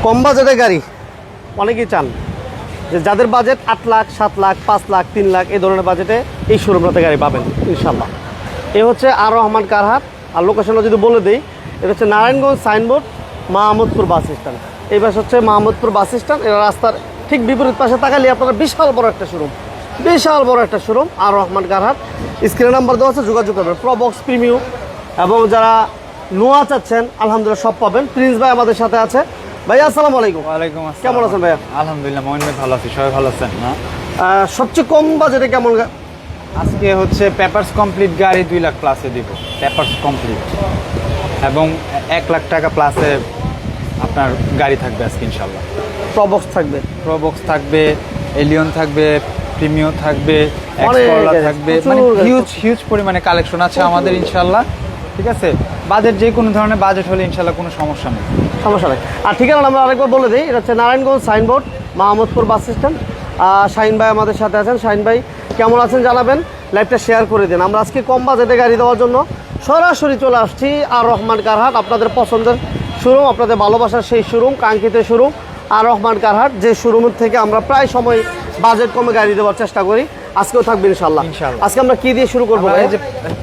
কম বাজেটের গাড়ি অনেকেই চান যে যাদের বাজেট 8 লাখ 7 লাখ 5 লাখ 3 লাখ এই ধরনের বাজেটে এই শোরুমটাতে গাড়ি পাবেন ইনশাল্লাহ। এ হচ্ছে আর রহমান কারহাট। আর লোকেশনটা যদি বলে দিই, এটা হচ্ছে Narayanganj signboard Mahmudpur bus stand. এই পাশে হচ্ছে মাহমুদপুর বাস স্ট্যান্ড। এটা রাস্তার ঠিক বিপরীত পাশে তাকালে আপনারা বিশাল বড় একটা শোরুম আর রহমান কারহাট। স্ক্রিনে নাম্বার দেওয়া আছে, যোগাযোগ করবেন। প্রবক্স প্রিমিয়াম এবং যারা নোয়া চাচ্ছেন আলহামদুলিল্লাহ সব পাবেন। প্রিন্স ভাই আমাদের সাথে আছে। ভাইয়া আসসালামু আলাইকুম। ওয়ালাইকুম আসসালাম। কেমন আছেন ভাইয়া? আলহামদুলিল্লাহ মোমিন ভাই ভালো আছি, সবাই ভালো আছেন না? সবচেয়ে কম বাজেটে কেমন আজকে হচ্ছে পেপারস কমপ্লিট গাড়ি 2 লাখ প্লাসে দিব, পেপারস কমপ্লিট, এবং 1 লাখ টাকা প্লাসে আপনার গাড়ি থাকবে আজকে ইনশাল্লাহ। প্রবক্স থাকবে, প্রবক্স থাকবে, এলিয়ন থাকবে, প্রিমিও থাকবে, অনেক এক্সকরলা গাড়ি, থাকবে, প্রচুর মানে গাড়ি। হিউজ পরিমাণে কালেকশন আছে আমাদের ইনশাল্লাহ। ঠিক আছে, বাজেট যে কোনো ধরনের বাজেট হলে ইনশাল্লাহ কোনো সমস্যা নেই। সমস্যা নেই। আর ঠিকানা আমরা আরেকবার বলে দিই, এটা হচ্ছে Narayanganj signboard Mahmudpur bus stand. Shahin ভাই আমাদের সাথে আছেন। শাহিন ভাই কেমন আছেন জানাবেন, লাইভটা শেয়ার করে দিন। আমরা আজকে কম বাজেটে গাড়ি দেওয়ার জন্য সরাসরি চলে আসছি আর রহমান কারহাট। আপনাদের পছন্দের শোরুম, আপনাদের ভালোবাসার সেই শোরুম, কাঙ্ক্ষিত শোরুম আর রহমান কারহাট, যে শোরুমের থেকে আমরা প্রায় সময় বাজেট কমে গাড়ি দেওয়ার চেষ্টা করি। আজকেও থাকবে ইনশাল্লাহ। আজকে আমরা কি দিয়ে শুরু করবো? এই যে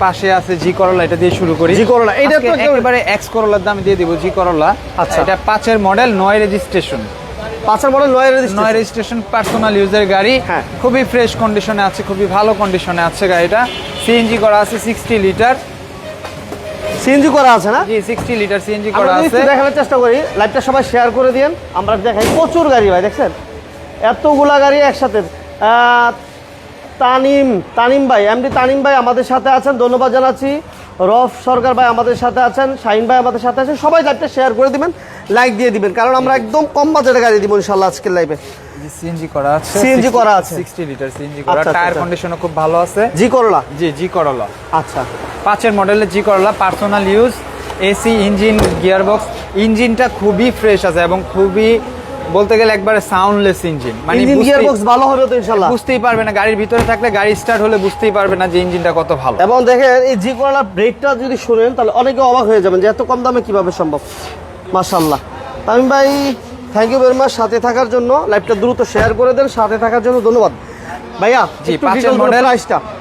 পাশে আছে জি করলা, এটা দিয়ে শুরু করি। জি করলা, এটা তো একেবারে এক্স করলার দাম দিয়ে দিব। জি করলা, আচ্ছা, এটা 5 model 9 registration. 5 model 9 registration personal ইউজের গাড়ি। হ্যাঁ, খুবই ফ্রেশ কন্ডিশনে আছে, খুবই ভালো কন্ডিশনে আছে গাড়িটা। সিএনজি করা আছে 60 লিটার। সিএনজি করা আছে না? জি 60 লিটার সিএনজি করা আছে। দেখানোর চেষ্টা করি, লাইভটা সবাই শেয়ার করে দিন। আমরা দেখাই প্রচুর গাড়ি ভাই, দেখছেন এতগুলা গাড়ি একসাথে। তানিম ভাই, এমডি তানিম ভাই আমাদের সাথে আছেন, ধন্যবাদ জানাচ্ছি। রফ সরকার ভাই আমাদের সাথে আছেন, শাহিন ভাই আমাদের সাথে আছেন। সবাই লাইভটা শেয়ার করে দিবেন, লাইক দিয়ে দিবেন, কারণ আমরা একদম কম বাজেটে গাড়ি দিব ইনশাআল্লাহ আজকের লাইভে। সিএনজি করা আছে, 60 লিটার সিএনজি করা। টায়ার কন্ডিশনও খুব ভালো আছে। জি করলা, জি করলা। আচ্ছা, 5 মডেলের জি করলা, personal use, AC engine, gearbox. ইঞ্জিনটা খুবই ফ্রেশ আছে এবং খুবই বলতে গেলে একবারে সাউন্ডলেস ইঞ্জিন। মানে গিয়ারবক্স ভালো হবে তো ইনশাআল্লাহ। বুঝতেই পারবে না, গাড়ির ভিতরে থাকলে, গাড়ি স্টার্ট হলে বুঝতেই পারবে না যে ইঞ্জিনটা কত ভালো। এবং দেখেন এই জি করলা ব্রেকটা যদি শুনেন তাহলে অনেকে অবাক হয়ে যাবেন যে এত কম দামে কিভাবে সম্ভব। মাশাআল্লাহ। তামিম ভাই থ্যাংক ইউ ভেরি মাচ সাথে থাকার জন্য। লাইভটা দ্রুত শেয়ার করে দেন, সাথে থাকার জন্য ধন্যবাদ ভাইয়া। জি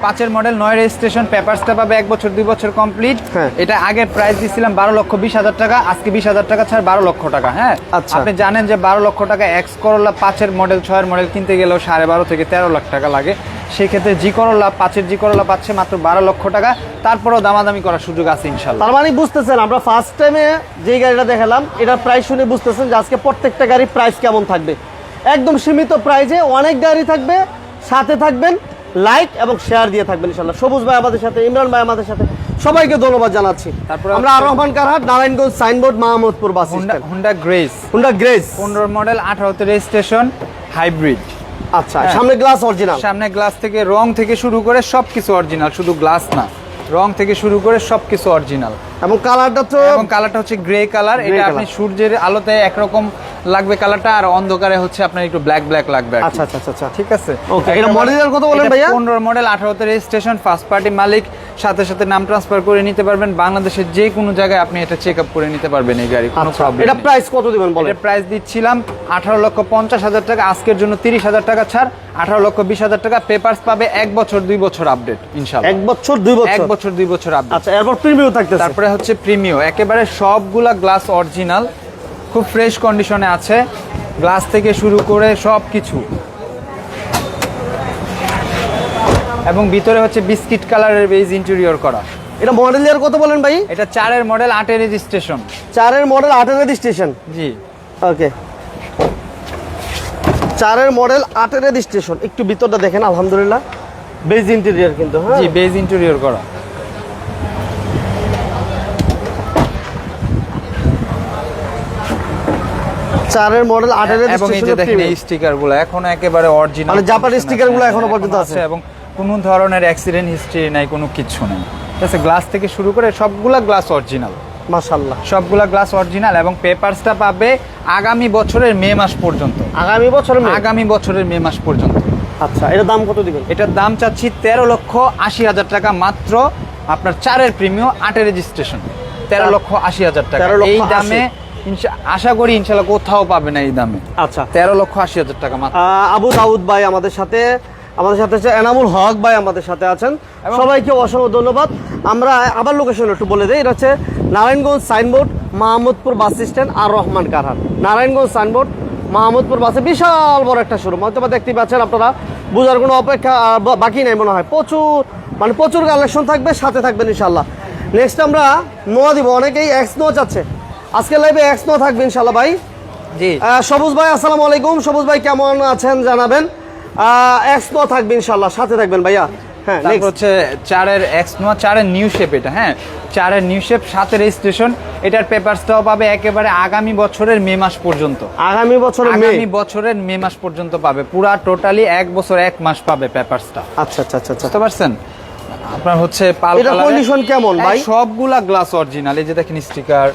5 মডেল 9 রেজিস্ট্রেশন, পেপারসটা পাবে 1 বছর 2 বছর কমপ্লিট। এটা আগের প্রাইস দিছিলাম 12,20,000 টাকা, আজকে 20,000 টাকা ছাড় 12 লক্ষ টাকা। হ্যাঁ, আপনি জানেন যে 12 লক্ষ টাকা এক্স করলা 5 মডেল 6 মডেল কিনতে গেলেও 12.5 থেকে 13 লাখ টাকা লাগে। সেক্ষেত্রে জি করলা 5 জি করলা পাচ্ছে মাত্র 12 লক্ষ টাকা। তারপরেও দামাদামি করার সুযোগ আছে ইনশাল্লাহ। তার মানে বুঝতেছেন, আমরা ফার্স্ট টাইমে যে গাড়িটা দেখালাম এটার প্রাইস শুনে বুঝতেছেন যে আজকে প্রত্যেকটা গাড়ির প্রাইস কেমন থাকবে। একদম সীমিত প্রাইসে অনেক গাড়ি থাকবে, সাথে থাকবেন, লাইক এবং শেয়ার দিয়ে থাকবেন ইনশাআল্লাহ। সবুজ ভাই আমাদের সাথে, ইমরান ভাই আমাদের সাথে, সবাইকে ধন্যবাদ জানাচ্ছি। তারপরে আমরা আর রহমান কারহাট, Narayanganj signboard Mahmudpur bus stand. Honda Grace 15 model 18 registration, hybrid. আচ্ছা, সামনে গ্লাস অরিজিনাল, সামনে গ্লাস থেকে রং থেকে শুরু করে সবকিছু অরিজিনাল, শুধু গ্লাস না, রং থেকে শুরু করে সবকিছু অরিজিনাল। এবং কালারটা হচ্ছে গ্রে কালার। এটা আপনি সূর্যের আলোতে একরকম লাগবে কালারটা, আর অন্ধকারে হচ্ছে আপনার একটু ব্ল্যাক লাগবে। আচ্ছা, ঠিক আছে। ওকে, এটা মডেলের কত বলেন ভাইয়া? 15 মডেল 18 রেজিস্ট্রেশন, ফার্স্ট পার্টি মালিক, সাথে নাম ট্রান্সফার করে নিতে পারবেন। বাংলাদেশের যে কোনো জায়গায় আপনি এটা চেকআপ করে নিতে পারবেন এই গাড়ি, কোনো প্রবলেম। এটা প্রাইস কত দিবেন বলেন? এটা প্রাইস দিচ্ছিলাম 18,50,000 টাকা, আজকের জন্য 30,000 টাকা ছাড়, 18,20,000 টাকা। পেপারস পাবে 1 বছর 2 বছর আপডেট ইনশাআল্লাহ। 1 বছর 2 বছর, 1 বছর 2 বছর আপডেট। আচ্ছা, এরপর প্রিমিয়াম থাকতেছে। তারপরে হচ্ছে প্রিমিও, একেবারে সবগুলা গ্লাস অরিজিনাল, খুব ফ্রেশ কন্ডিশনে আছে, গ্লাস থেকে শুরু করে সব কিছু। এবং ভিতরে হচ্ছে বিস্কিট কালারের বেজ ইন্টেরিয়র করা। এটা মডেল ইয়ার কত বলেন ভাই? এটা 4 মডেল 8 রেজিস্ট্রেশন। 4 মডেল 8 রেজিস্ট্রেশন, জি ওকে। 4 মডেল 8 রেজিস্ট্রেশন। একটু ভিতরটা দেখেন, আলহামদুলিল্লাহ বেজ ইন্টেরিয়র কিন্তু। হ্যাঁ জি, বেজ ইন্টেরিয়র করা। চারের মডেল 8 রেজিস্ট্রেশন। এবং এই যে দেখেন এই স্টিকারগুলো এখনো একেবারে অরিজিনাল, মানে জাপানি স্টিকারগুলো এখনো পর্যন্ত আছে এবং কোনো ধরনের অ্যাক্সিডেন্ট হিস্ট্রি নাই, কোনো কিছু নেই। ঠিক আছে, গ্লাস থেকে শুরু করে সবগুলা গ্লাস অরিজিনাল মাশাআল্লাহ, সবগুলা গ্লাস অরিজিনাল। এবং পেপারসটা পাবে আগামী বছরের মে মাস পর্যন্ত। আগামী বছরের মে মাস পর্যন্ত। আচ্ছা, এটার দাম কত দিবেন? এটার দাম চাচ্ছি 13,80,000 টাকা মাত্র। আপনার 4 প্রিমিয়াম 8 রেজিস্ট্রেশন, 13,80,000 টাকা। এই দামে আশা করি ইনশাল্লাহ কোথাও পাবে না এই দামে। আচ্ছা 13,80,000 টাকা মাত্র। আবু দাউদ ভাই আমাদের সাথে হচ্ছে এনামুল হক ভাই আমাদের সাথে আছেন, সবাইকে অসংখ্য ধন্যবাদ। আমরা আবার লোকেশন একটু বলে দিই, এটা হচ্ছে Narayanganj signboard, Mahmudpur bus stand, R Rahman কারহাট। নারায়ণগঞ্জ সাইনবোর্ড, মাহমুদপুর বাসে বিশাল বড় একটা শোরুম, হয়তো বা দেখতেই পাচ্ছেন আপনারা, বোঝার কোনো অপেক্ষা বাকি নেই মনে হয়। প্রচুর কালেকশন থাকবে, সাথে থাকবেন ইনশাল্লাহ। নেক্সট আমরা নোয়া দিব, অনেকেই এক্স নোয়া চাচ্ছে, আজকে লাইভে এক্স নোয়া থাকবে ইনশাল্লাহ ভাই। জি সবুজ ভাই আসসালামু আলাইকুম, সবুজ ভাই কেমন আছেন জানাবেন। এক্স নোয়া থাকবে ইনশাল্লাহ, সাথে থাকবেন ভাইয়া। হ্যাঁ, তারপর হচ্ছে 4-এর এক্স নোয়া, 4-এর নিউ শেপ এটা, হ্যাঁ 4-এর নিউ শেপ, 7 রেজিস্ট্রেশন। এটার পেপারসটাও পাবে একেবারে আগামী বছরের মে মাস পর্যন্ত। আগামী বছরের মে মাস পর্যন্ত পাবে, পুরা টোটালি 1 বছর 1 মাস পাবে পেপারসটা। আচ্ছা আচ্ছা আচ্ছা, বুঝতে পারছেন? আপনার হচ্ছে পাল এটা কন্ডিশন কেমন ভাই? সবগুলা গ্লাস অরিজিনাল। এই যে দেখেন স্টিকার,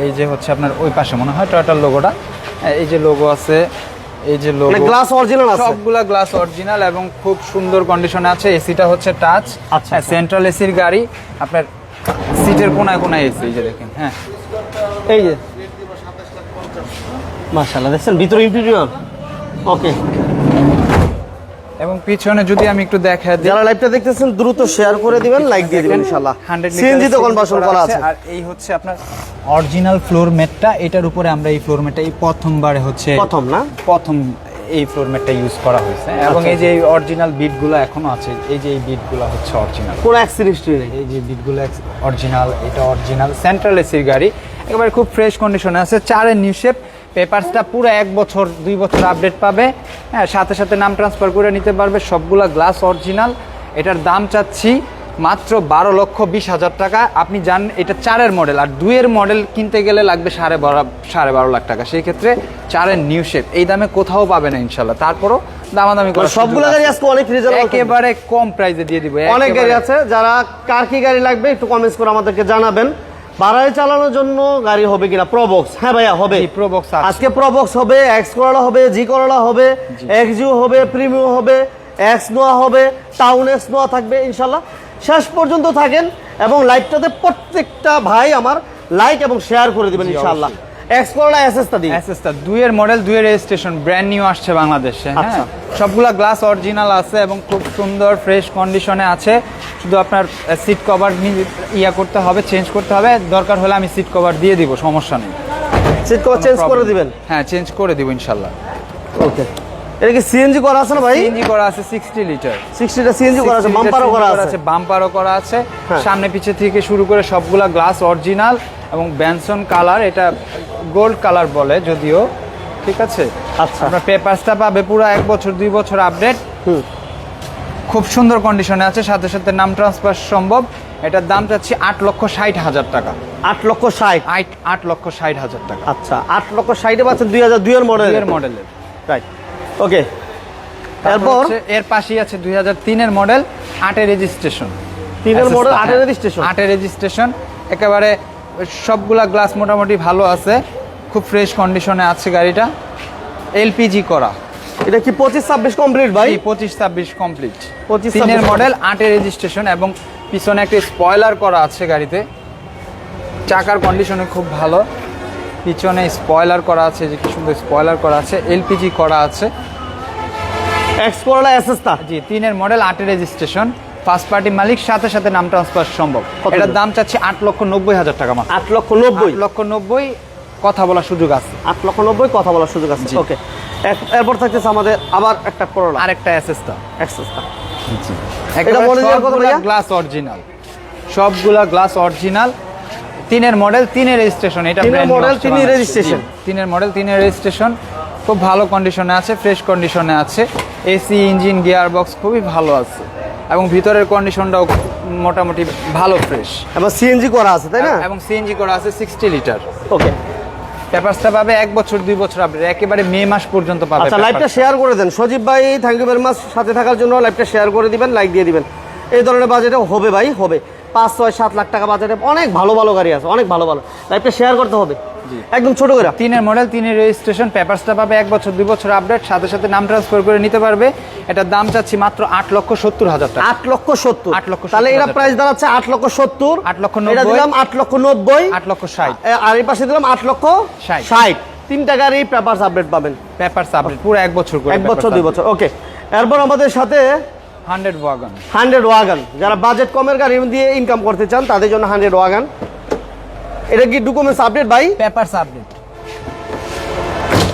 এই যে হচ্ছে আপনার ওই পাশে মনে হয় টয়োটার লোগোটা, এই যে লোগো আছে, এই যে লোগো, গ্লাস অরিজিনাল আছে, সবগুলা গ্লাস অরিজিনাল এবং খুব সুন্দর কন্ডিশনে আছে। এসিটা হচ্ছে টাচ, আচ্ছা সেন্ট্রাল এসির গাড়ি, আপনার সিটের কোনায় কোনায় এসি, এই যে দেখেন। হ্যাঁ এই যে মাশাআল্লাহ দেখছেন ভিতরে ইন্টেরিয়র ওকে। এবং পিছনে যদি আমি একটু দেখাই দিই, যারা লাইভটা দেখতেছেন দ্রুত শেয়ার করে দিবেন, লাইক দিয়ে দিবেন ইনশাআল্লাহ। 100 সিএনজি তো কনভার্সন করা আছে। আর এই হচ্ছে আপনার অরিজিনাল ফ্লোর ম্যাটটা, এটার উপরে আমরা এই ফ্লোর ম্যাটটা এই প্রথমবারে হচ্ছে প্রথম এই ফ্লোর ম্যাটটা ইউজ করা হয়েছে। এবং এই যে এই অরিজিনাল বিটগুলো এখনো আছে, এই যে এই বিটগুলো হচ্ছে অরিজিনাল, কোনো অ্যাক্সিডেন্ট নেই। এই যে বিটগুলো অরিজিনাল, এটা অরিজিনাল সেন্ট্রাল এসির গাড়ি, একেবারে খুব ফ্রেশ কন্ডিশনে আছে। 4-এর নিউ শেপ, পেপারসটা পুরো 1 বছর 2 বছর আপডেট পাবে। হ্যাঁ, সাথে সাথে নাম ট্রান্সফার করে নিতে পারবে, সবগুলা গ্লাস অরিজিনাল। এটার দাম চাচ্ছি মাত্র 12,20,000 টাকা। আপনি জানেন এটা 4-এর মডেল, আর 2-এর মডেল কিনতে গেলে লাগবে 12.5 লাখ টাকা। সেই ক্ষেত্রে 4-এর নিউ শেপ এই দামে কোথাও পাবে না ইনশাল্লাহ। তারপরও দামাদামি করে সবগুলো গাড়ি আজকে অনেক রিজনেবল, একেবারে কম প্রাইসে দিয়ে দিব। অনেক গাড়ি আছে, যারা কার কি গাড়ি লাগবে একটু কমেন্টস করে আমাদেরকে জানাবেন। ভাড়ায় চালানোর জন্য গাড়ি হবে কিনা? প্রবক্স, হ্যাঁ ভাইয়া হবে, প্রবক্স আজকে প্রবক্স হবে, এক্স করলা হবে, জি করলা হবে, এক্সজিও হবে, প্রিমিয়াম হবে, এক্স নোয়া হবে, টাউন এক্স নোয়া থাকবে ইনশাল্লাহ। শেষ পর্যন্ত থাকেন এবং লাইভটাতে প্রত্যেকটা ভাই আমার লাইক এবং শেয়ার করে দিবেন ইনশাআল্লাহ। এক্স করলা এসএসটা দিই, এসএসটা 2-এর মডেল, 2-এর রেজিস্ট্রেশন, ব্র্যান্ড নিউ আসছে বাংলাদেশে। হ্যাঁ, সবগুলা গ্লাস অরিজিনাল আছে এবং খুব সুন্দর ফ্রেশ কন্ডিশনে আছে। শুধু আপনার সিট কভার করতে হবে, চেঞ্জ করতে হবে, দরকার হলে আমি সিট কভার দিয়ে দিব, সমস্যা নেই। সিট কভার চেঞ্জ করে দিবেন? হ্যাঁ, চেঞ্জ করে দিব ইনশাআল্লাহ। ওকে। এটা কি সিএনজি করা আছে না ভাই? সিএনজি করা আছে 60 লিটার, 60টা সিএনজি করা আছে, বাম্পারও করা আছে, বাম্পারও করা আছে। সামনে পিছে থেকে শুরু করে সবগুলা গ্লাস অরিজিনাল এবং ব্যানসন কালার, এটা গোল্ড কালার বলে যদিও, ঠিক আছে। আচ্ছা, আপনার পেপারসটা পাবে পুরো 1 বছর 2 বছর আপডেট, খুব সুন্দর কন্ডিশনে আছে, সাথে সাথে নাম ট্রান্সফার সম্ভব। এটার দাম চাচ্ছি 8,60,000 টাকা। 8,60,000? 8,60,000 টাকা। আচ্ছা, 8,60,000 পাচ্ছেন 2002 এর মডেলের, রাইট। ওকে, তারপর এর পাশেই আছে 2003 এর মডেল, 8-এর রেজিস্ট্রেশন। 3-এর মডেল, 8-এর রেজিস্ট্রেশন, 8-এর রেজিস্ট্রেশন, একেবারে সবগুলা গ্লাস মোটামুটি ভালো আছে, খুব ফ্রেশ কন্ডিশনে আছে গাড়িটা, এলপিজি করা। এটা কি 25-26 কমপ্লিট ভাই? 25-26 কমপ্লিট, 3-এর মডেল, 8-এর রেজিস্ট্রেশন এবং পিছনে একটা স্পয়লার করা আছে গাড়িতে। চাকার কন্ডিশনে খুব ভালো, পিছনে স্পয়লার করা আছে, যে কি সুন্দর স্পয়লার করা আছে, এলপিজি করা আছে। এক্স করলা এসএসটা, জি 3-এর মডেল, 8-এর রেজিস্ট্রেশন, ফার্স্ট পার্টি মালিক, সাথে সাথে নাম ট্রান্সফার সম্ভব। এটার দাম চাচ্ছি 8,90,000 টাকা মাত্র। 8,90,000 কথা বলার সুযোগ আছে, 8,90,000 কথা বলার সুযোগ আছে। ওকে, এরপর থাকতেছে আমাদের আবার একটা করলা, আরেকটা এসএসটা। জি, এটা সবগুলা গ্লাস অরিজিনাল, সবগুলা গ্লাস অরিজিনাল। 3-এর মডেল, 3-এর রেজিস্ট্রেশন, এটা ব্র্যান্ড মডেল, 3-এর রেজিস্ট্রেশন, 3-এর মডেল, 3-এর রেজিস্ট্রেশন, খুব ভালো কন্ডিশনে আছে, ফ্রেশ কন্ডিশনে আছে। এসি, ইঞ্জিন, গিয়ার বক্স খুবই ভালো আছে এবং ভিতরের কন্ডিশনটাও মোটামুটি ভালো, ফ্রেশ। এবং সিএনজি করা আছে, তাই না? এবং সিএনজি করা আছে 60 লিটার। ওকে, পেপারসটা পাবে 1 বছর 2 বছর আপডেট, একেবারে মে মাস পর্যন্ত পাবে। আচ্ছা, লাইভটা শেয়ার করে দেন সজীব ভাই, থ্যাংক ইউ ভেরি মাচ সাথে থাকার জন্য। লাইভটা শেয়ার করে দিবেন, লাইক দিয়ে দিবেন। এই ধরনের বাজেটে হবে ভাই, হবে 5, 6, 7 লাখ টাকা বাজেটে অনেক ভালো ভালো গাড়ি আছে, অনেক ভালো ভালো। লাইভটা শেয়ার করতে হবে, একদম ছোট করে। 3-এর মডেল, 3-এর রেজিস্ট্রেশন, পেপারসটা পাবে 1 বছর 2 বছর আপডেট, সাথে সাথে নাম ট্রান্সফার করে নিতে পারবে। এটার দাম চাচ্ছি মাত্র 8,70,000 টাকা। 8,70,000। 8,70,000 তাহলে এটা প্রাইস দাঁড়াচ্ছে 8,70,000। 8,90,000। এটা দিলাম 8,90,000। 8,60,000। আর এই পাশে দিলাম 8,60,000। 3 টাকারই পেপারস আপডেট পাবেন। পেপারস আপডেট পুরো 1 বছর করে। 1 বছর 2 বছর। ওকে, এরপর আমাদের সাথে 100 ওয়াগন। 100 ওয়াগন, যারা বাজেট কমের গাড়ি দিয়ে ইনকাম করতে চান তাদের জন্য 100 ওয়াগন। এটা কি ডকুমেন্টস আপডেট ভাই? Papers update.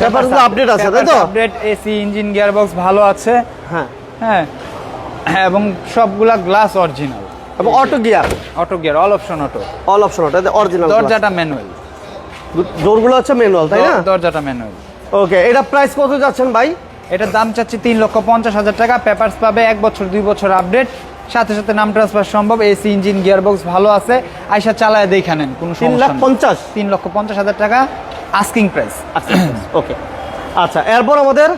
পেপারস আপডেট আছে তাই তো? আপডেট, এসি, ইঞ্জিন, গিয়ারবক্স ভালো আছে। হ্যাঁ হ্যাঁ, এবং সবগুলা গ্লাস অরিজিনাল এবং auto gear. Auto gear, all option auto. All option ওটা অরিজিনাল। দরজাটা ম্যানুয়াল। ডোরগুলো হচ্ছে ম্যানুয়াল তাই না? দরজাটা ম্যানুয়াল। ওকে, এটা প্রাইস কত যাচ্ছেন ভাই? এটার দাম চাচ্ছি 3,50,000 টাকা। পেপারস পাবে 1 বছর 2 বছর আপডেট, সাথে সাথে নাম ট্রান্সফার সম্ভব। এসি, ইঞ্জিন, গিয়ারবক্স ভালো আছে। আয়শা চালায় দেখে নেন, কোনো সমস্যা নেই। 3,50,000। 3,50,000 টাকা আস্কিং প্রাইস। ওকে, আচ্ছা এরপর আমাদের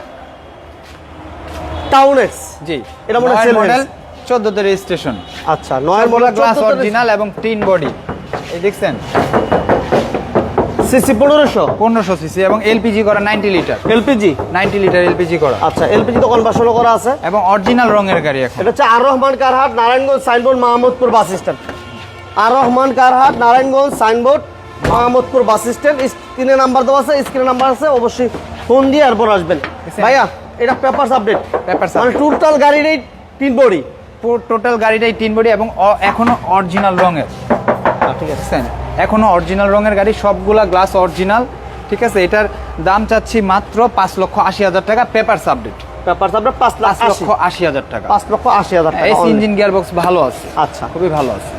টাউন এক্স। জি, এটা মনে হয় মডেল 14 তে রেজিস্ট্রেশন। আচ্ছা, 9 মডেল, গ্লাস অরিজিনাল এবং টিন বডি। এই দেখছেন, সিসি 1500 সিসি এবং এলপিজি করা 90 লিটার। এলপিজি 90 লিটার এলপিজি করা। আচ্ছা, এলপিজি তো কনভার্সনও করা আছে এবং অরিজিনাল রঙের গাড়ি। এখন এটা হচ্ছে আর রহমান কারহাট, Narayanganj signboard, Mahmudpur bus stand. R Rahman কারহাট, Narayanganj signboard, Mahmudpur bus stand. স্ক্রিনে নাম্বার দেওয়া আছে, স্ক্রিনে নাম্বার আছে, অবশ্যই ফোন দিয়ে এরপর আসবেন। ভাইয়া এটা পেপারস আপডেট। পেপারস মানে টোটাল গাড়ির এই 3 বডি, টোটাল গাড়িটাই টিন বডি এবং এখনো অরিজিনাল রঙের। ঠিক আছে, এখনো অরিজিনাল রঙের গাড়ি, সবগুলা গ্লাস অরিজিনাল। ঠিক আছে, এটার দাম চাচ্ছি মাত্র 5,80,000 টাকা। Papers update. পেপারস আপডেট 5,80,000 টাকা। 5,80,000 টাকা। এসি, ইঞ্জিন, গিয়ারবক্স ভালো আছে। আচ্ছা, খুবই ভালো আছে।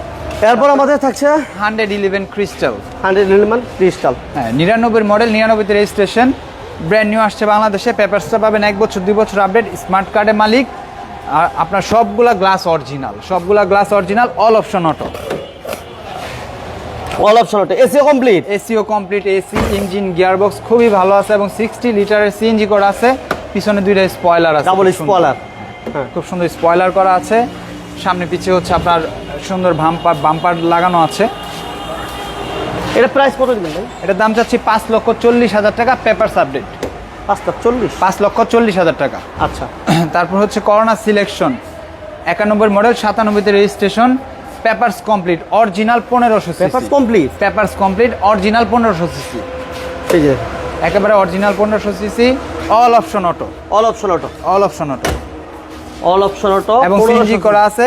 এরপর আমাদের থাকছে 111 ক্রিস্টাল। 111 ক্রিস্টাল। হ্যাঁ, 99 মডেল, 99 তে রেজিস্ট্রেশন, ব্র্যান্ড নিউ আসছে বাংলাদেশে। পেপারসটা পাবেন 1 বছর 2 বছর আপডেট, স্মার্ট কার্ডের মালিক। আর আপনার সবগুলা গ্লাস অরিজিনাল, সবগুলা glass original, all option auto. All option auto, SEO complete. SEO complete, AC, engine, gearbox খুবই ভালো আছে এবং 60 লিটারের সিএনজি করা আছে। পিছনে 2টা স্পয়লার আছে, ডাবল স্পয়লার। খুব সুন্দর স্পয়লার করা আছে। সামনে পিছে হচ্ছে আপনার সুন্দর বাম্পার লাগানো আছে। এটা প্রাইস কত দিবেন ভাই? এটার দাম চাচ্ছি 5,40,000 টাকা। Papers update 5,40,000। 5,40,000 টাকা। আচ্ছা, তারপর হচ্ছে করোনা সিলেকশন, 91 মডেল, 97 তে registration, papers complete, original 1500 CC. Papers complete. Papers complete, original 1500 CC. এই যে একেবারে original 1500 CC, all option auto. All option auto. All option auto. All option auto এবং সিএনজি করা আছে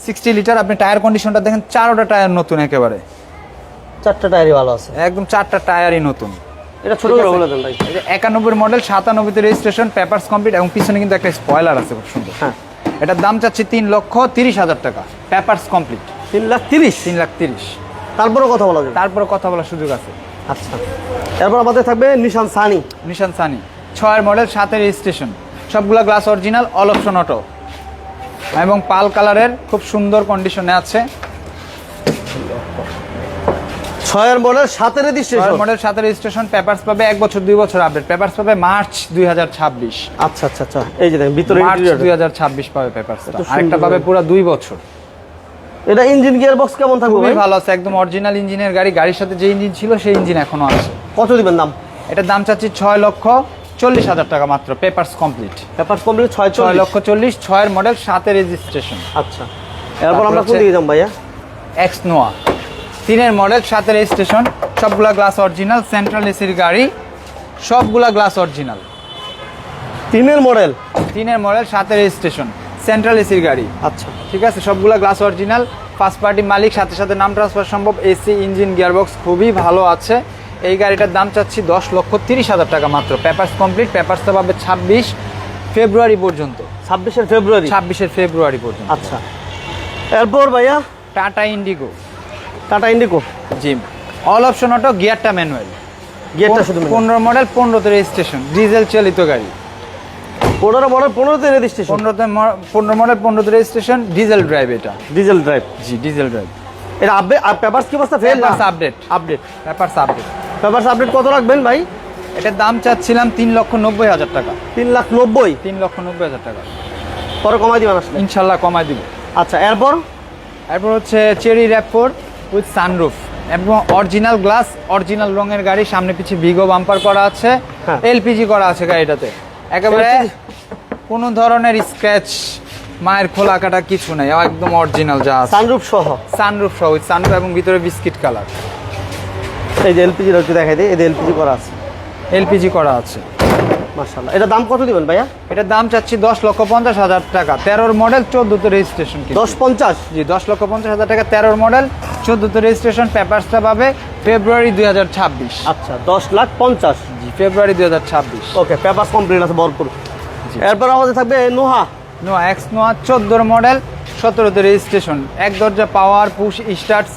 60 লিটার। আপনি টায়ার কন্ডিশনটা দেখেন, 4টা টায়ার নতুন, একেবারে 4টা টায়ারই ভালো আছে, একদম 4টা টায়ারই নতুন। এটা ছোট করে বলে দেন ভাই। 91 মডেল, 97 তে রেজিস্ট্রেশন, পেপারস কমপ্লিট এবং পিছনে কিন্তু একটা স্পয়লার আছে খুব সুন্দর। হ্যাঁ, এটার দাম চাচ্ছি 3,30,000 টাকা। Papers complete 3,30,000। 3,30,000। তারপরে কথা বলা যাবে। তারপরে কথা বলার সুযোগ আছে। আচ্ছা, এরপর আমাদের থাকবে নিশান সানি। নিশান সানি 6 মডেল, 7 রেজিস্ট্রেশন, সবগুলা glass original, all option auto এবং পাল কালারের, খুব সুন্দর কন্ডিশনে আছে। 6 model, 7 registration. 6 model, 7 registration, papers পাবে 1 বছর 2 বছর আপডেট। পেপারস পাবে মার্চ 2026। আচ্ছা আচ্ছা আচ্ছা, এই যে দেখেন ভিতরে মার্চ ইন্টেরিয়র 2026 পাবে পেপারসটা। এত সুন্দর। আরেকটা পাবে পুরো 2 বছর। এটা ইঞ্জিন গিয়ার বক্স কেমন থাকবে খুবই ভাই? ভালো আছে, একদম অরিজিনাল ইঞ্জিনের গাড়ি। গাড়ির সাথে যে ইঞ্জিন ছিল সেই ইঞ্জিন এখনো আছে। কত দিবেন দাম? এটার দাম চাচ্ছি 6,40,000 টাকা মাত্র। Papers complete. Paper complete 6,40,000। 6,40,000, 6 model, 7 registration. আচ্ছা, এরপর আমরা কোন দিকে যাম ভাইয়া? এক্স নোয়া 3 মডেল, 7 রেজিস্ট্রেশন, সবগুলা গ্লাস অরিজিনাল, সেন্ট্রাল এসির গাড়ি, সবগুলা glass original. 3 model, 3 model, 7 registration, central এসির গাড়ি। আচ্ছা ঠিক আছে, সবগুলা গ্লাস অরিজিনাল, ফার্স্ট পার্টি মালিক, সাথে সাথে নাম ট্রান্সফার সম্ভব। এসি, ইঞ্জিন, গিয়ারবক্স খুবই ভালো আছে। এই গাড়িটার দাম চাচ্ছি 10,30,000 টাকা মাত্র। Papers complete. পেপারসটা পাবে 26 ফেব্রুয়ারি পর্যন্ত। 26 ফেব্রুয়ারি। 26 ফেব্রুয়ারি পর্যন্ত। আচ্ছা, এরপর ভাইয়া টাটা ইন্ডিগো। Tata Indigo. জি, অল অপশন অটো, গিয়ারটা ম্যানুয়াল। গিয়ারটা শুধু 15 মডেল, 15 তে রেজিস্ট্রেশন, ডিজেল চালিত গাড়ি। 15 মডেল, 15 তে রেজিস্ট্রেশন। 15 মডেল, 15 তে রেজিস্ট্রেশন, ডিজেল ড্রাইভ। এটা ডিজেল ড্রাইভ। জি, ডিজেল ড্রাইভ। এটা পেপারস কি অবস্থা? ফেল না? Papers update. Update. Papers update. Papers update কত রাখবেন ভাই? এটার দাম চাচ্ছিলাম 3,90,000 টাকা। 3,90,000। 3,90,000 টাকা। পরে কমাই দিবেন আসলে? ইনশাল্লাহ কমাই দিব। আচ্ছা, এরপর এরপর হচ্ছে চেরি র্যাপ4 উইথ সানরুফ। এবং অরিজিনাল গ্লাস, অরিজিনাল রঙের গাড়ি, সামনে পিছিয়ে ভিগো বাম্পার করা আছে, হ্যাঁ। এলপিজি করা আছে গাড়িটাতে, একেবারে কোনো ধরনের স্ক্র্যাচ, মায়ের খোলা কাটা কিছু নাই, একদম অরিজিনাল যা আছে। সানরুফ সহ, সানরুফ সহ, সানরুফ এবং ভিতরে বিস্কিট কালার। এই যে এলপিজি একটু দেখাই দিই, এই যে এলপিজি করা আছে, এলপিজি করা আছে। মাশাআল্লাহ। এটা দাম কত দিবেন ভাইয়া? এটার দাম চাচ্ছি 10,50,000 টাকা। 13 মডেল, 14তে রেজিস্ট্রেশন। 10,50? জি, 10,50,000 টাকা, 13 মডেল, 14তে রেজিস্ট্রেশন। পেপারসটা পাবে ফেব্রুয়ারি 2026। আচ্ছা, 10,50,000। জি, ফেব্রুয়ারি 2026। ওকে, পেপার কমপ্লিট আছে ভরপুর। এরপর আমাদের থাকবে নোহা। নোয়া এক্স নোয়া 14 মডেল, 17তে রেজিস্ট্রেশন। এক দরজা পাওয়ার, পুশ স্টার্টস,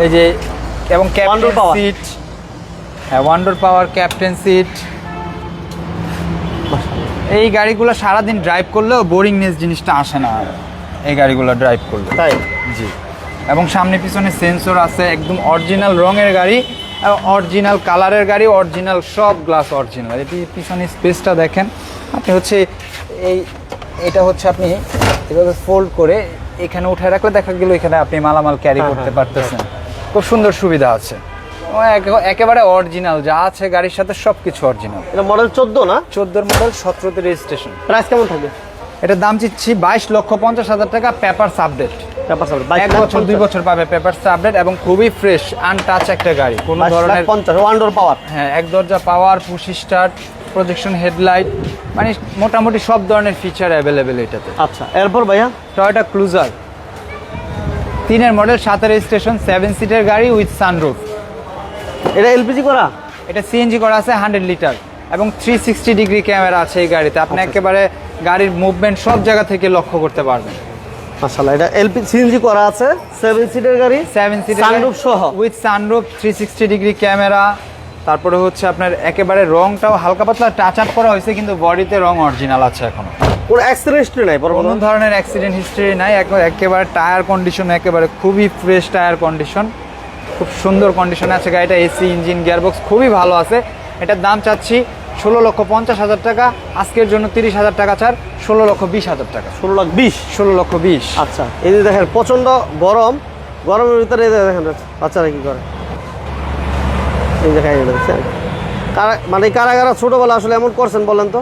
এই যে, এবং ক্যাপ্টেন power। সিট। হ্যাঁ, ওয়ান্ডার পাওয়ার, ক্যাপ্টেন সিট। এই গাড়িগুলো সারাদিন ড্রাইভ করলেও বোরিংনেস জিনিসটা আসে না এই গাড়িগুলো ড্রাইভ করলে। তাই? জি। এবং সামনে পিছনে সেন্সর আছে, একদম অরিজিনাল রঙের গাড়ি, অরিজিনাল কালারের গাড়ি, অরিজিনাল সব গ্লাস অরিজিনাল। এটি পিছনে স্পেসটা দেখেন আপনি, হচ্ছে এটা হচ্ছে আপনি এভাবে ফোল্ড করে এখানে উঠে রাখলে দেখা গেল এখানে আপনি মালামাল ক্যারি করতে পারতেছেন। খুব সুন্দর সুবিধা আছে। একেবারে অরিজিনাল যা আছে গাড়ির সাথে সবকিছু অরিজিনাল। এটা মডেল 14 না? 14 মডেল, 17তে রেজিস্ট্রেশন। প্রাইস কেমন থাকবে? এটার দাম চিচ্ছি 22,50,000 টাকা। পেপারস আপডেট, পেপার সার্ভিস 1 বছর 2 বছর পাবে পেপারস আপডেট, এবং খুবই ফ্রেশ আনটাচ একটা গাড়ি, কোনো ধরনের। 50 ওয়ান্ডার পাওয়ার। হ্যাঁ, এক দরজা পাওয়ার, পুশ স্টার্ট, প্রজেকশন হেডলাইট, মানে মোটামুটি সব ধরনের ফিচার অ্যাভেলেবেল এটাতে। আচ্ছা, এরপর ভাইয়া টয়োটা ক্রুজার 3 মডেল, 7 রেজিস্ট্রেশন, 7 সিটের গাড়ি উইথ সানরুফ। এটা এলপিজি করা? এটা সিএনজি করা আছে, 100 লিটার, এবং 360 ডিগ্রি ক্যামেরা আছে এই গাড়িতে। আপনি একেবারে গাড়ির মুভমেন্ট সব জায়গা থেকে লক্ষ্য করতে পারবেন। মাশাআল্লাহ। এটা এলপি সিএনজি করা আছে, 7 সিটের গাড়ি, 7 সিটের সানরুফ সহ, উইথ সানরুফ, 360 ডিগ্রি ক্যামেরা। তারপরে হচ্ছে আপনার একেবারে রংটাও হালকা পাতলা টাচ আপ করা হয়েছে, কিন্তু বডিতে রং অরিজিনাল আছে এখনো। কোনো অ্যাক্সিডেন্ট হিস্ট্রি নাই? কোনো ধরনের অ্যাক্সিডেন্ট হিস্ট্রি নাই। একেবারে টায়ার কন্ডিশন একেবারে খুবই ফ্রেশ টায়ার কন্ডিশন, খুব সুন্দর কন্ডিশনে আছে গাড়িটা। এসি, ইঞ্জিন, গিয়ারবক্স খুবই ভালো আছে। এটার দাম চাচ্ছি 16,50,000 টাকা। আজকের জন্য 30,000 টাকা ছাড়, 16,20,000 টাকা। 16,20,000? 16,20,000। আচ্ছা, এই যে দেখেন প্রচন্ড গরম, গরমের ভিতরে এই যে দেখেন বাচ্চারা কি করে, এই যে খাই দেখছেন। মানে কারা কারা ছোটবেলা আসলে এমন করছেন বলেন তো?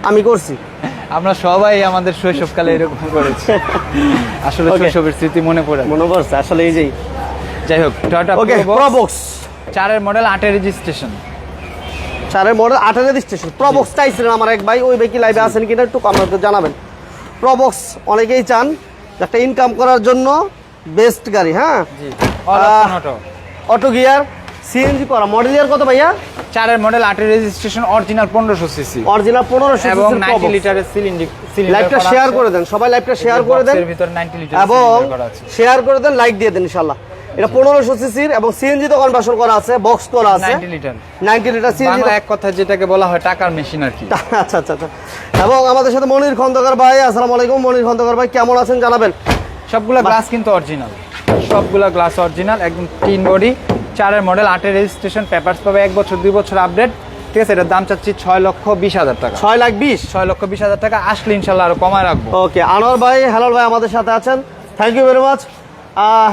আমি করছি। আমরা সবাই আমাদের শৈশবকালে এরকম করেছি। আসলে শৈশবের স্মৃতি মনে পড়ছে আসলে। এই যে যাই হোক, Toyota Probox 4 model, 8 registration. 4 model, 8 registration. Probox চাইছিলেন আমার এক ভাই, ওই ভাই কি লাইভে আছেন কিনা একটু কমেন্টে জানাবেন। প্রবক্স অনেকেই চান একটা ইনকাম করার জন্য বেস্ট গাড়ি। হ্যাঁ, অটো গিয়ার, সিএনজি করা। মডেল ইয়ার কত ভাইয়া? 4 model, 8 registration, original 1500 CC. Original 1500 CC এবং 90 লিটারের সিলিন্ডার। লাইভটা শেয়ার করে দেন সবাই, লাইভটা শেয়ার করে দেন, এর ভিতর 90 লিটার এবং সিলিন্ডার করা আছে। শেয়ার করে দেন, লাইক দিয়ে দেন ইনশাআল্লাহ। এটা 1500 সিসির এবং সিএনজি তো কনভার্সন করা আছে, বক্স করা আছে। 90 লিটার 90 লিটার সিএনজি, বাংলা এক কথা যেটাকে বলা হয় টাকার মেশিন আর কি। আচ্ছা আচ্ছা আচ্ছা। এবং আমাদের সাথে মনির খন্দকার ভাই। আসসালামু আলাইকুম মনির খন্দকার ভাই, কেমন আছেন জানাবেন। সবগুলা গ্লাস কিন্তু অরিজিনাল, সবগুলা গ্লাস অরিজিনাল, একদম tin body. 4 model, 8 registration, papers পাবে 1 বছর 2 বছর আপডেট। ঠিক আছে, এটার দাম চাচ্ছি 6,20,000 টাকা। 6,20,000? 6,20,000 টাকা। আসলে ইনশাল্লাহ আরো কমায় রাখবো। ওকে, আনোয়ার ভাই, হেলাল ভাই আমাদের সাথে আছেন, thank you very much.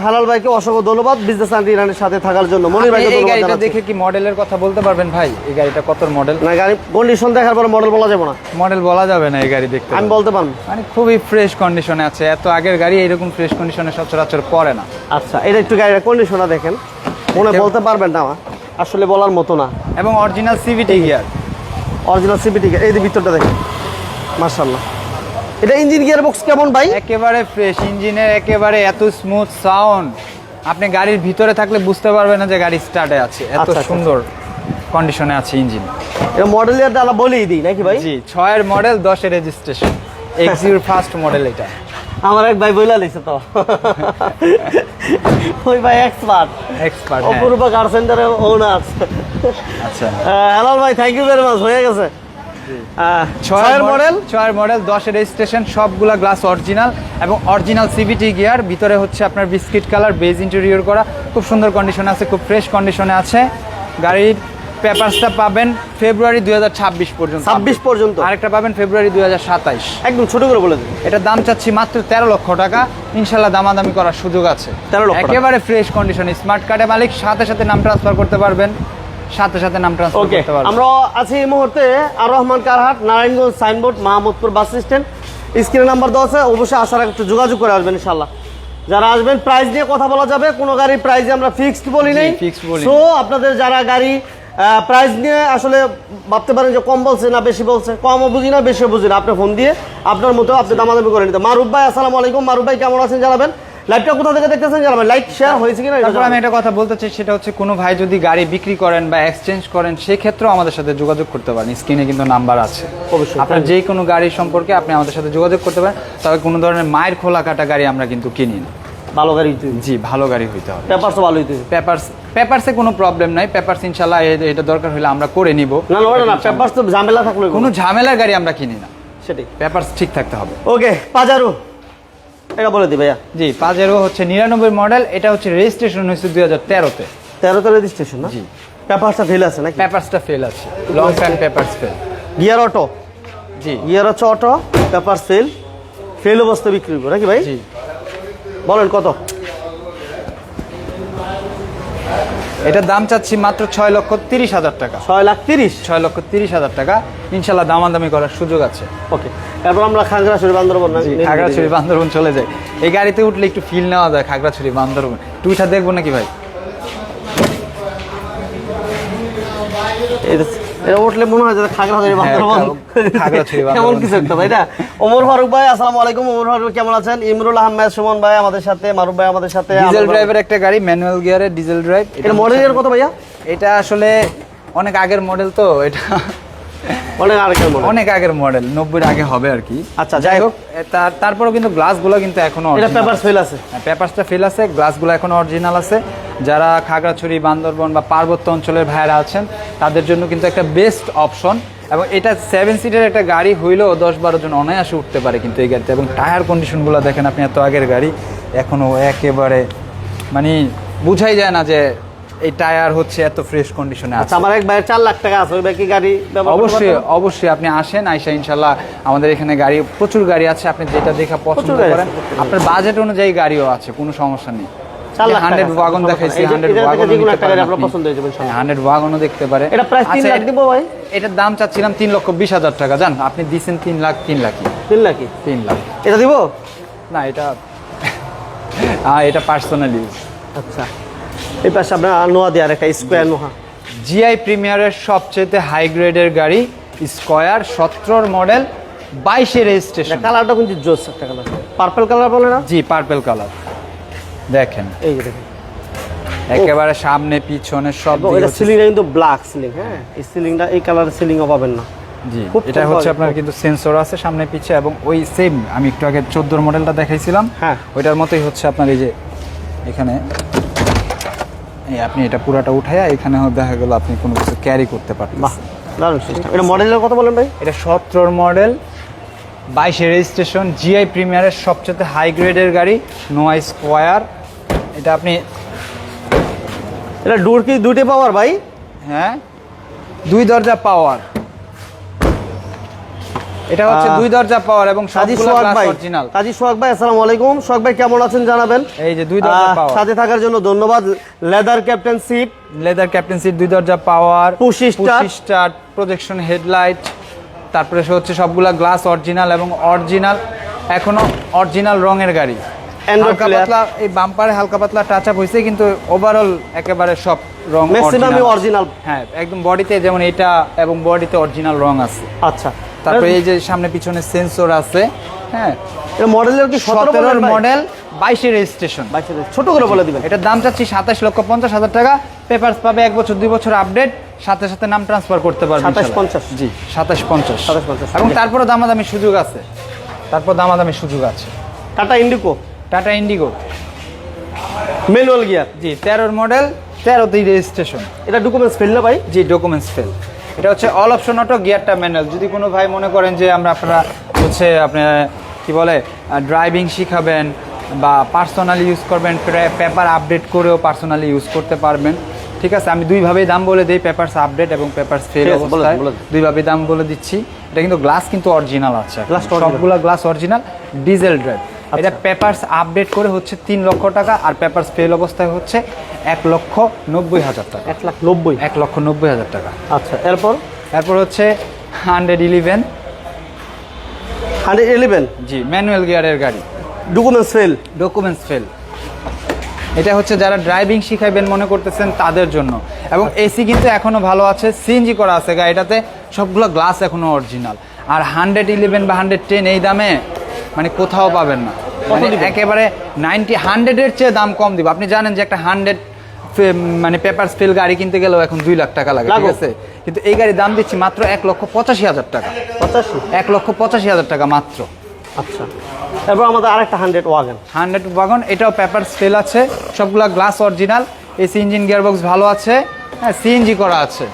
Helal ভাইকে অসংখ্য ধন্যবাদ বিজনেস অ্যান্ড ইরানের সাথে থাকার জন্য। মনির ভাইকে এই ধন্যবাদ গাড়িটা জানাচ্ছি। দেখে কি মডেলের কথা বলতে পারবেন ভাই? এই গাড়িটা কত মডেল? না, গাড়ি কন্ডিশন দেখার পর মডেল বলা যাবে না। মডেল বলা যাবে না এই গাড়ি দেখতে। আমি বলতে পারবো, মানে খুবই ফ্রেশ কন্ডিশনে আছে। এত আগের গাড়ি এরকম ফ্রেশ কন্ডিশনে সচরাচর পড়ে না। আচ্ছা, এটা একটু গাড়ির কন্ডিশনটা দেখেন, মনে বলতে পারবেন না আমার, আসলে বলার মতো না। এবং original CVT gear, original CVT gear. এই যে ভিতরটা দেখেন, মাশাআল্লাহ। এটা ইঞ্জিন গিয়ার বক্স কেমন ভাই? একেবারে ফ্রেশ ইঞ্জিনের, একেবারে এত স্মুথ সাউন্ড, আপনি গাড়ির ভিতরে থাকলে বুঝতে পারবেন না যে গাড়ি স্টার্টে আছে। এত সুন্দর কন্ডিশনে আছে ইঞ্জিন। এটা মডেল ইয়ারটা আমরা বলেই দিই নাকি ভাই? জি, 6 মডেল, 10 রেজিস্ট্রেশন, এক্সিউর ফার্স্ট মডেল এটা। আমার এক ভাই বইলা লিখছে তো, ওই ভাই এক্সপার্ট অপূর্বা কার সেন্টারের ওনার। আচ্ছা, হ্যালো ভাই, থ্যাংক ইউ ভেরি মাচ, হয়ে গেছে। 6 মডেল, 10 রেজিস্ট্রেশন, সবগুলা গ্লাস অরিজিনাল এবং অরিজিনাল সিভিটি গিয়ার। ভিতরে হচ্ছে আপনার বিস্কিট কালার, বেজ ইন্টেরিয়র করা, খুব সুন্দর কন্ডিশনে আছে, খুব ফ্রেশ কন্ডিশনে আছে। গাড়ির পেপারসটা পাবেন ফেব্রুয়ারি 2026 পর্যন্ত। 26 পর্যন্ত। আরেকটা পাবেন ফেব্রুয়ারি 2027। একদম ছোট করে বলে দিন। এটা দাম চাচ্ছি মাত্র 13 লক্ষ টাকা, ইনশাল্লাহ দামাদামি করার সুযোগ আছে। 13 লক্ষ টাকা। একেবারে ফ্রেশ কন্ডিশন, স্মার্ট কার্ডের মালিক, সাথে সাথে নাম ট্রান্সফার করতে পারবেন, সাথে সাথে নাম ট্রান্সফার ওকে, করতে পারবেন। আমরা আছি এই মুহূর্তে আর রহমান কারহাট, Narayanganj signboard, Mahmudpur bus stand. স্ক্রিনে নাম্বার দেওয়া আছে, অবশ্যই আসার আগে একটু যোগাযোগ করে আসবেন ইনশাআল্লাহ। যারা আসবেন প্রাইস নিয়ে কথা বলা যাবে, কোনো গাড়ির প্রাইস আমরা ফিক্সড বলি নাই। সো আপনাদের যারা গাড়ি প্রাইস নিয়ে আসলে ভাবতে পারেন যে কম বলছে না বেশি বলছে, কমও বুঝি না বেশিও বুঝি না, আপনি ফোন দিয়ে আপনার মতো আপনি দামাদামি করে নিতে। মারুফ ভাই আসসালামু আলাইকুম। মারুফ ভাই কেমন আছেন জানাবেন। লাইভটা কোথা থেকে দেখতেছেন জানাবেন, লাইক শেয়ার হয়েছে কিনা। তারপর আমি একটা কথা বলতে চাই, সেটা হচ্ছে কোনো ভাই যদি গাড়ি বিক্রি করেন বা এক্সচেঞ্জ করেন, সেক্ষেত্রেও আমাদের সাথে যোগাযোগ করতে পারেন। স্ক্রিনে কিন্তু নাম্বার আছে, অবশ্যই আপনার যে কোনো গাড়ি সম্পর্কে আপনি আমাদের সাথে যোগাযোগ করতে পারেন। তবে কোনো ধরনের মায়ের খোলা কাটা গাড়ি আমরা কিন্তু কিনি না। ভালো গাড়ি, জি ভালো গাড়ি হইতে হবে, পেপারসও ভালো হইতে। পেপারসে কোনো প্রবলেম নাই, পেপারস ইনশাআল্লাহ এটা দরকার হলে আমরা করে নিব। না না, পেপারস তো ঝামেলা থাকলে কোনো ঝামেলার গাড়ি আমরা কিনি না, সেটাই, পেপারস ঠিক থাকতে হবে। ওকে, পাজারো এটা বলে দি ভাইয়া। জি, পাজেরো হচ্ছে 99 মডেল, এটা হচ্ছে রেজিস্ট্রেশন হয়েছে 2013-তে। 13তে রেজিস্ট্রেশন না? জি। পেপারসটা ফেল আছে নাকি? পেপারসটা ফেল আছে, long time papers fail. Gear auto? জি, গিয়ার হচ্ছে অটো, পেপারস ফেল, ফেল অবস্থা বিক্রি করবো নাকি ভাই? জি। বলেন কত? এটার দাম চাচ্ছি মাত্র 6,30,000 টাকা। 6,30,000? 6,30,000 টাকা, ইনশাল্লাহ দামাদামি করার সুযোগ আছে। ওকে, তারপর আমরা খাগড়াছড়ি বান্দরবন না? খাগড়াছড়ি বান্দরবন চলে যায়, এই গাড়িতে উঠলে একটু ফিল নেওয়া যায় খাগড়াছড়ি বান্দরবন। টুইটা দেখবো নাকি ভাই? এটা উঠলে মনে হয় যে খাগড়াছড়ি বান্দরবন, খাগড়াছড়ি কেমন বান্দরবন কিছু একটা ভাই। এটা ওমর ফারুক ভাই আসসালামু আলাইকুম। ওমর ফারুক কেমন আছেন? ইমরুল আহমেদ সুমন ভাই আমাদের সাথে, মারুফ ভাই আমাদের সাথে। ডিজেল ড্রাইভের একটা গাড়ি, ম্যানুয়াল গিয়ারের ডিজেল ড্রাইভ। এটা মডেলের কত ভাইয়া? এটা আসলে অনেক আগের মডেল, তো এটা অনেক আগের মডেল, 90-এর আগে হবে আর কি। আচ্ছা, যাই হোক, তারপরেও কিন্তু গ্লাসগুলো কিন্তু এখনো এটা পেপারস ফেল আছে। পেপারসটা ফেল আছে, গ্লাসগুলো এখনো অরিজিনাল আছে। যারা খাগড়াছড়ি বান্দরবন বা পার্বত্য অঞ্চলের ভাইরা আছেন, তাদের জন্য কিন্তু একটা বেস্ট অপশন। এবং এটা 7 সিটের একটা গাড়ি হইলেও 10-12 জন অনায়াসে উঠতে পারে কিন্তু এই গাড়িতে। এবং টায়ার কন্ডিশনগুলো দেখেন আপনি, এত আগের গাড়ি এখনো একেবারে মানে বুঝাই যায় না যে এই টায়ার হচ্ছে এত ফ্রেশ কন্ডিশনে আছে। আমার এক ভাই 4 লাখ টাকা আছে, ওই ভাই কি গাড়ি অবশ্যই আপনি আসেন, আইসা ইনশাল্লাহ আমাদের এখানে গাড়ি প্রচুর গাড়ি আছে, আপনি যেটা দেখা পছন্দ করেন, আপনার বাজেট অনুযায়ী গাড়িও আছে, কোনো সমস্যা নেই। 100 ওয়াগন দেখাইছি, 100 ওয়াগন দেখতে পারে। এটা প্রাইস 3 লাখ দিব ভাই। এটার দাম চাচ্ছিলাম 3,20,000 টাকা। জান আপনি দিছেন 3 লাখ। 3 লাখ এটা দিব না, এটা পার্সোনাল ইউজ। আচ্ছা, এই পাশে আপনার নোয়া দেওয়ার একটা স্কোয়ার নোহা জিআই প্রিমিয়ারের সবচেয়ে হাই গ্রেডের গাড়ি, স্কয়ার 17 মডেল, 22 রেজিস্ট্রেশন। কালারটা কিন্তু জোস একটা কালার, পার্পল কালার বলে না? জি, পার্পল কালার। দেখেন এই যে দেখেন, একেবারে সামনে পিছনে সব। এটা সিলিংটা কিন্তু ব্ল্যাক সিলিং। হ্যাঁ, এই সিলিংটা এই কালারের সিলিংও পাবেন না। জি, এটা হচ্ছে আপনার কিন্তু সেন্সর আছে সামনে পিছে, এবং ওই সেম আমি একটু আগে 14 মডেলটা দেখাইছিলাম, হ্যাঁ ওইটার মতোই হচ্ছে আপনার। এই যে এখানে আপনি এটা পুরাটা উঠাইয়া এখানে দেখা গেল আপনি কোনো কিছু ক্যারি করতে পারবেন। বাহ, দারুণ সিস্টেম। এটা মডেলের কথা বলেন ভাই? এটা 17 মডেল, 22 রেজিস্ট্রেশন, জিআই প্রিমিয়ারের সবচেয়ে হাই গ্রেডের গাড়ি, নোয়া স্কয়ার। এটা আপনি এটা ডোর কি দুইটা পাওয়ার ভাই? হ্যাঁ, 2 দরজা পাওয়ার। এটা হচ্ছে 2 দরজা পাওয়ার এবং সবগুলো গ্লাস অরিজিনাল। কাজী সোহাগ ভাই আসসালামু আলাইকুম। সোহাগ ভাই কেমন আছেন জানাবেন। এই যে 2 দরজা পাওয়ার, সাথে থাকার জন্য ধন্যবাদ। লেদার ক্যাপ্টেন সিট, 2 দরজা পাওয়ার, পুশ স্টার্ট, প্রজেকশন হেডলাইট। তারপরে হচ্ছে সবগুলা গ্লাস অরিজিনাল এবং অরিজিনাল, এখনো অরিজিনাল রঙের গাড়ি। হালকা পাতলা এই বাম্পারে হালকা পাতলা টাচ আপ হয়েছে, কিন্তু ওভারঅল একেবারে সব রং ম্যাক্সিমামই অরিজিনাল। হ্যাঁ, একদম বডিতে যেমন এটা এবং বডিতে অরিজিনাল রং আছে। আচ্ছা, তারপরে এই যে সামনে পিছনে সেন্সর আছে। হ্যাঁ, এটা মডেলের কি 17 মডেল, 22 রেজিস্ট্রেশন। ছোট করে বলে দিবেন। এটার দাম চাচ্ছি 27,50,000 টাকা। পেপারস পাবে 1 বছর 2 বছর আপডেট, সাথে সাথে নাম ট্রান্সফার করতে পারবেন। 27,50? জি, 27,50। এবং তারপরে দামাদামি সুযোগ আছে, Tata Indigo, Tata Indigo manual gear. জি, 13 মডেল, 13তেই রেজিস্ট্রেশন। এটা ডকুমেন্টস ফেল না ভাই? জি, ডকুমেন্টস ফেল। এটা হচ্ছে অল অপশন অটো, গিয়ারটা ম্যানুয়াল। যদি কোনো ভাই মনে করেন যে আপনারা হচ্ছে আপনার কি বলে ড্রাইভিং শিখাবেন বা পার্সোনালি ইউজ করবেন, পেপার আপডেট করেও পার্সোনালি ইউজ করতে পারবেন, ঠিক আছে, আমি দুইভাবেই দাম বলে দিই, পেপারস আপডেট এবং পেপারস ফেল অবস্থায় দুইভাবেই দাম বলে দিচ্ছি। এটা কিন্তু গ্লাস কিন্তু অরিজিনাল আছে, সবগুলো গ্লাস অরিজিনাল, ডিজেল ড্রাইভ। এটা পেপারস আপডেট করে হচ্ছে 3 লক্ষ টাকা, আর পেপারস ফেল অবস্থায় হচ্ছে 1,90,000 টাকা। 1,90,000 টাকা। আচ্ছা, এরপর হচ্ছে 111 জি, ম্যানুয়াল গিয়ারের গাড়ি, ডকুমেন্টস ফেল। এটা হচ্ছে যারা ড্রাইভিং শিখাইবেন মনে করতেছেন তাদের জন্য, এবং এসি কিন্তু এখনো ভালো আছে, সিএনজি করা আছে গাড়িটাতে, সবগুলো গ্লাস এখনো অরিজিনাল। আর 111 বা 110 এই দামে মানে কোথাও পাবেন না, মানে একেবারে 100-এর চেয়ে দাম কম দিব। আপনি জানেন যে একটা 100 মানে পেপারস ফেল গাড়ি কিনতে গেলেও এখন 2 লাখ টাকা লাগে, ঠিক আছে, কিন্তু এই গাড়ির দাম দিচ্ছি মাত্র 1,85,000 টাকা। 1,85,000 টাকা মাত্র। আচ্ছা, এরপর আমাদের আরেকটা 100 ওয়াগন, এটাও পেপারস ফেল আছে, সবগুলা glass original, AC engine gearbox ভালো আছে, হ্যাঁ, সিএনজি করা আছে,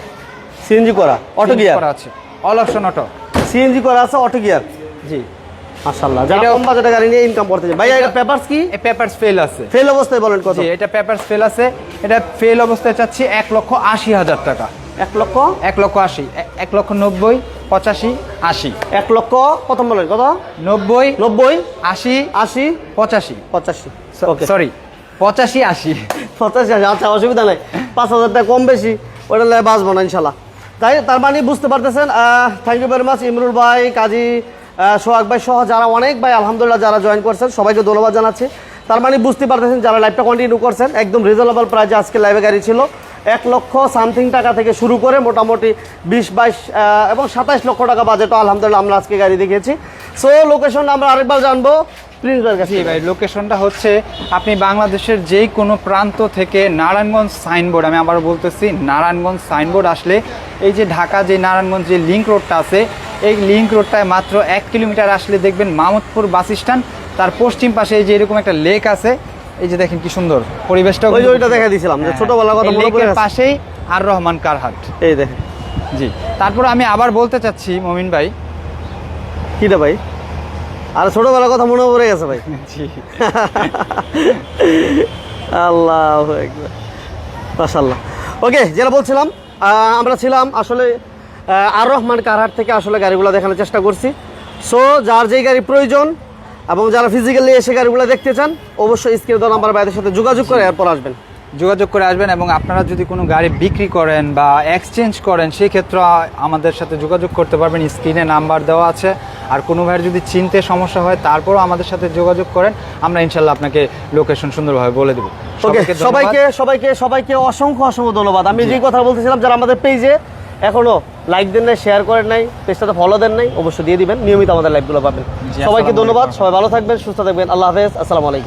অটো গিয়ার করা আছে, অল অপশন অটো, সিএনজি করা আছে, অটো গিয়ার। জি মাশাআল্লাহ, যারা কম বাজেটে গাড়ি নিয়ে ইনকাম করতে চায়। ভাই এটা পেপারস কি? পেপারস ফেল আছে, ফেল অবস্থায় বলেন কত? জি, এটা পেপারস ফেল আছে, এটা ফেল অবস্থায় চাচ্ছি 1,80,000 টাকা। 1,80,000 1,90,000 85 80 1 লক্ষ প্রথম বলেন কত? 90 80 80 85 ওকে, সরি 85 80 85। আচ্ছা, অসুবিধা নাই, 5,000 টাকা কম বেশি ওটা লাগে বাঁচবো না ইনশাল্লাহ। তার মানে বুঝতে পারতেছেন। Thank you very much Imrul ভাই, কাজী সোহাগ ভাই সহ যারা অনেক ভাই আলহামদুলিল্লাহ যারা জয়েন করছেন, সবাইকে ধন্যবাদ জানাচ্ছি। তার মানে বুঝতে পারতেছেন যারা লাইভটা কন্টিনিউ করছেন, একদম রিজনেবল প্রাইসে আজকে লাইভে গাড়ি ছিল। 1 লক্ষ সামথিং টাকা থেকে শুরু করে মোটামুটি 20-22 এবং 27 লক্ষ টাকা বাজেটও আলহামদুলিল্লাহ আমরা আজকে গাড়ি দেখিয়েছি। সো লোকেশন আমরা আরেকবার জানবো প্লিজ ভাইয়ের কাছে। ভাই, লোকেশনটা হচ্ছে আপনি বাংলাদেশের যেই কোনো প্রান্ত থেকে নারায়ণগঞ্জ সাইনবোর্ড, আমি আবার বলতেছি নারায়ণগঞ্জ সাইনবোর্ড আসলে এই যে ঢাকা যে নারায়ণগঞ্জ যে লিংক রোডটা আছে, এই লিংক রোডটায় মাত্র 1 কিলোমিটার আসলে দেখবেন মাহমুদপুর বাস স্ট্যান্ড, তার পশ্চিম পাশে এই যে এরকম একটা লেক আছে, এই যে দেখেন কি সুন্দর পরিবেশটা, ওইটা দেখা দিয়েছিলাম যে ছোটবেলার কথা মনে পড়ে, পাশেই আর রহমান কারহাট, এই দেখেন। জি, তারপর আমি আবার বলতে চাচ্ছি মমিন ভাই, কিটা ভাই? আর ছোটবেলার কথা মনে পড়ে গেছে ভাই। জি আল্লাহু আকবার, মাশাআল্লাহ। ওকে, যেটা বলছিলাম, আমরা ছিলাম আসলে আর রহমান কারহাট থেকে আসলে গাড়িগুলো দেখানোর চেষ্টা করছি। সো যার যেই গাড়ি প্রয়োজন এবং যারা ফিজিক্যালি এসে গাড়িগুলো দেখতে চান, অবশ্যই স্ক্রিনে দেওয়া নাম্বার ভাইদের সাথে যোগাযোগ করে এরপর আসবেন। এবং আপনারা যদি কোনো গাড়ি বিক্রি করেন বা এক্সচেঞ্জ করেন, সেই ক্ষেত্রে আমাদের সাথে যোগাযোগ করতে পারবেন, স্ক্রিনে নাম্বার দেওয়া আছে। আর কোনো ভাইয়ের যদি চিনতে সমস্যা হয় তারপরও আমাদের সাথে যোগাযোগ করেন, আমরা ইনশাল্লাহ আপনাকে লোকেশন সুন্দরভাবে বলে দেবো। ওকে, সবাইকে অসংখ্য ধন্যবাদ। আমি যেই কথা বলতেছিলাম, যারা আমাদের পেজে এখনো লাইক দেন নাই, শেয়ার করেন নাই, পেজটাতে ফলো দেন নাই, অবশ্যই দিয়ে দিবেন, নিয়মিত আমাদের লাইভগুলো পাবেন। সবাইকে ধন্যবাদ, সবাই ভালো থাকবেন, সুস্থ থাকবেন, আল্লাহ হাফেজ, আসসালামু আলাইকুম।